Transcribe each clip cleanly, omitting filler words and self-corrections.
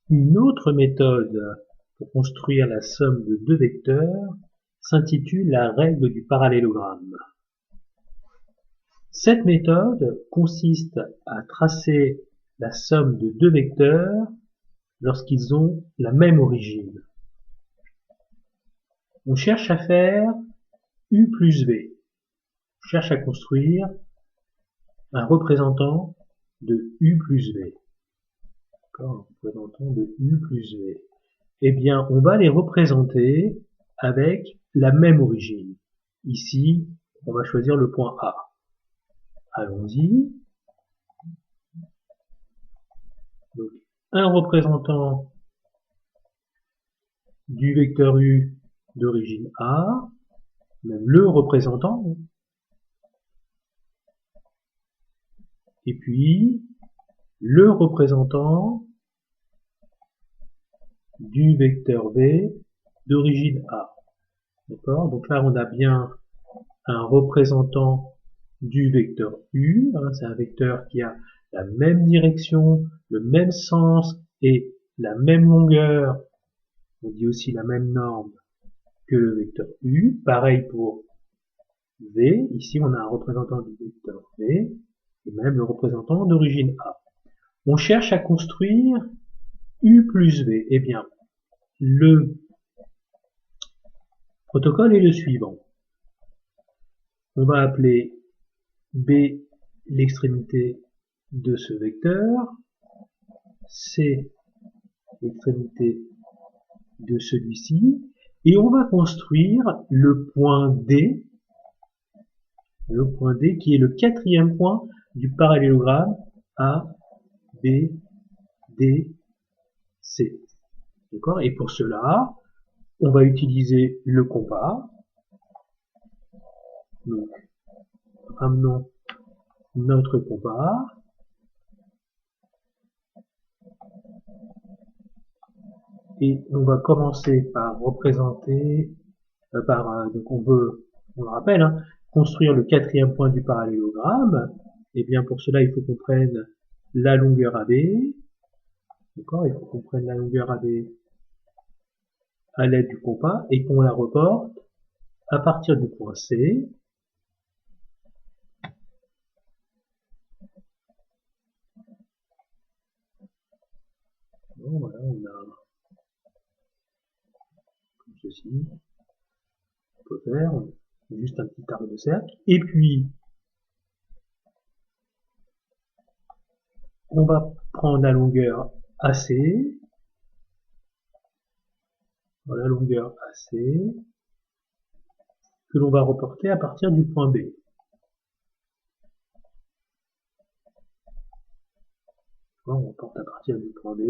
Une autre méthode pour construire la somme de deux vecteurs s'intitule la règle du parallélogramme. Cette méthode consiste à tracer la somme de deux vecteurs lorsqu'ils ont la même origine. On cherche à faire U plus V. On cherche à construire un représentant de U plus V. Un représentant de U plus V. Eh bien, on va les représenter avec la même origine. Ici, on va choisir le point A. Allons-y. Donc, un représentant du vecteur U d'origine A, même le représentant, et puis le représentant du vecteur V d'origine A. D'accord? Donc là, on a bien un représentant du vecteur U, c'est un vecteur qui a la même direction, le même sens et la même longueur, on dit aussi la même norme que le vecteur U. Pareil pour V, ici on a un représentant du vecteur V, et même le représentant d'origine A. On cherche à construire U plus V. Eh bien, le protocole est le suivant. On va appeler B l'extrémité de ce vecteur, C l'extrémité de celui-ci, et on va construire le point D qui est le quatrième point du parallélogramme A, B, D, C. D'accord? Et pour cela, on va utiliser le compas. Donc, ramenons notre compas. Et on va commencer par représenter, donc on le rappelle, construire le quatrième point du parallélogramme. Et bien pour cela, il faut qu'on prenne la longueur AB. D'accord? Il faut qu'on prenne la longueur AB à l'aide du compas et qu'on la reporte à partir du point C. Bon, voilà, on a comme ceci. On peut faire juste un petit arc de cercle. Et puis, on va prendre la longueur AC. Voilà, la longueur AC que l'on va reporter à partir du point B. On reporte à partir du point B.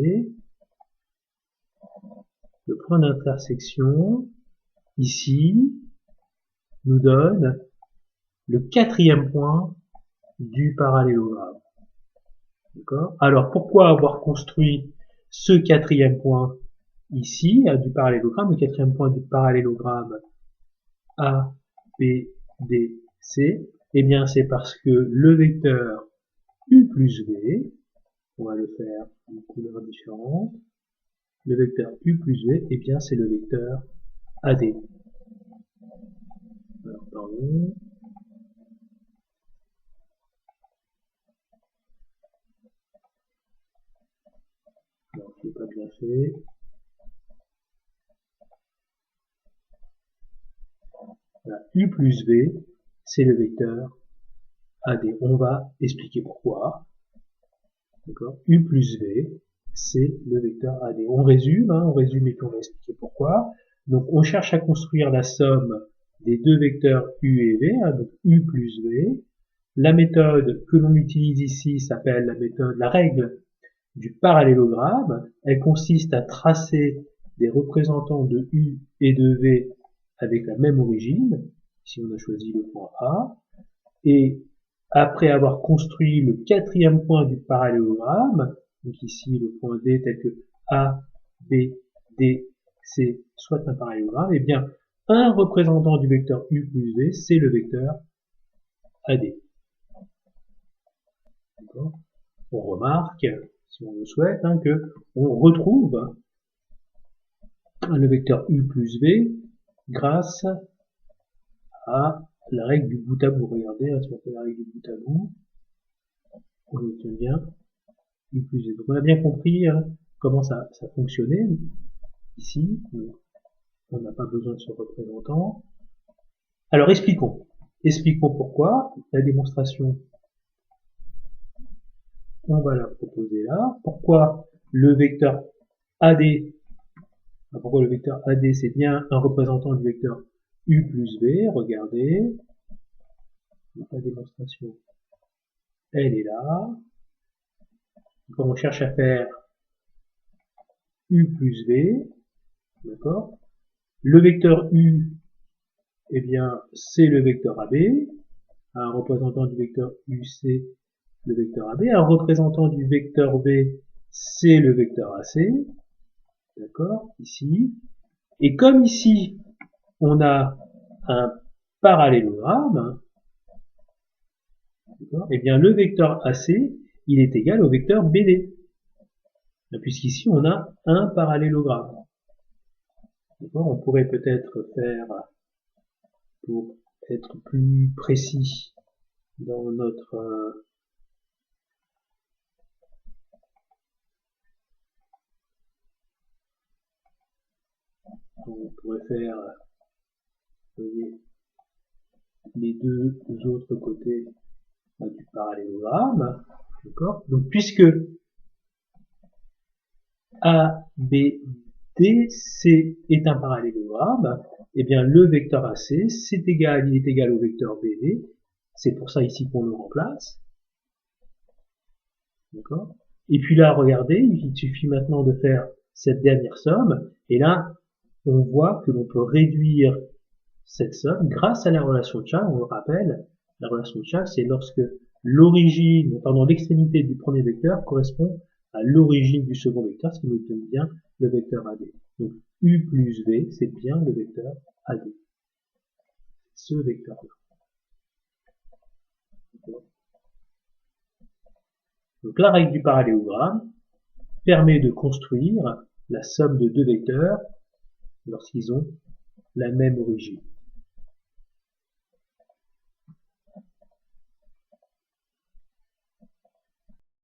Le point d'intersection, ici, nous donne le quatrième point du parallélogramme. D'accord? Alors, pourquoi avoir construit ce quatrième point ici, du parallélogramme, le quatrième point du parallélogramme A, B, D, C? Eh bien, c'est parce que le vecteur U plus V, on va le faire en couleur différente, le vecteur U plus V, eh bien, c'est le vecteur AD. Alors, pardon. Alors, je l'ai pas bien fait. Voilà, U plus V, c'est le vecteur AD. On va expliquer pourquoi. D'accord? U plus V, c'est le vecteur AD. On résume et puis on va expliquer pourquoi. Donc, on cherche à construire la somme des deux vecteurs U et V, donc U plus V. La méthode que l'on utilise ici s'appelle la règle du parallélogramme. Elle consiste à tracer des représentants de U et de V avec la même origine. Ici, on a choisi le point A. Et après avoir construit le quatrième point du parallélogramme, donc ici le point D tel que A, B, D, C soit un parallélogramme, et bien un représentant du vecteur U plus V, c'est le vecteur AD. On remarque, si on le souhaite, que on retrouve le vecteur u plus v grâce à la règle du bout à bout. Regardez, si on fait la règle du bout à bout, on obtient bien u plus v. Donc on a bien compris comment ça fonctionnait ici. On n'a pas besoin de ce représentant. Alors expliquons. Expliquons pourquoi. La démonstration, on va la proposer là. Pourquoi le vecteur AD, c'est bien un représentant du vecteur u plus v. Regardez. La démonstration, elle est là. Quand on cherche à faire u plus v, d'accord, le vecteur u, eh bien, c'est le vecteur AB. Un représentant du vecteur u, c'est le vecteur AB. Un représentant du vecteur v, c'est le vecteur AC. D'accord, ici. Et comme ici, on a un parallélogramme, eh bien, le vecteur AC, il est égal au vecteur BD. Puisqu'ici, on a un parallélogramme. On pourrait peut-être faire, pour être plus précis dans notre on pourrait faire, vous voyez, les deux autres côtés du parallélogramme, d'accord. Donc puisque ABD est un parallélogramme, eh bien le vecteur AC il est égal au vecteur BD. C'est pour ça ici qu'on le remplace, d'accord. Et puis là, regardez, il suffit maintenant de faire cette dernière somme, et là, on voit que l'on peut réduire cette somme grâce à la relation de Chasles. On le rappelle, la relation de Chasles, c'est lorsque l'extrémité du premier vecteur correspond à l'origine du second vecteur, ce qui nous donne bien le vecteur AD. Donc U plus V, c'est bien le vecteur AD. Ce vecteur-là. Donc la règle du parallélogramme permet de construire la somme de deux vecteurs lorsqu'ils ont la même origine.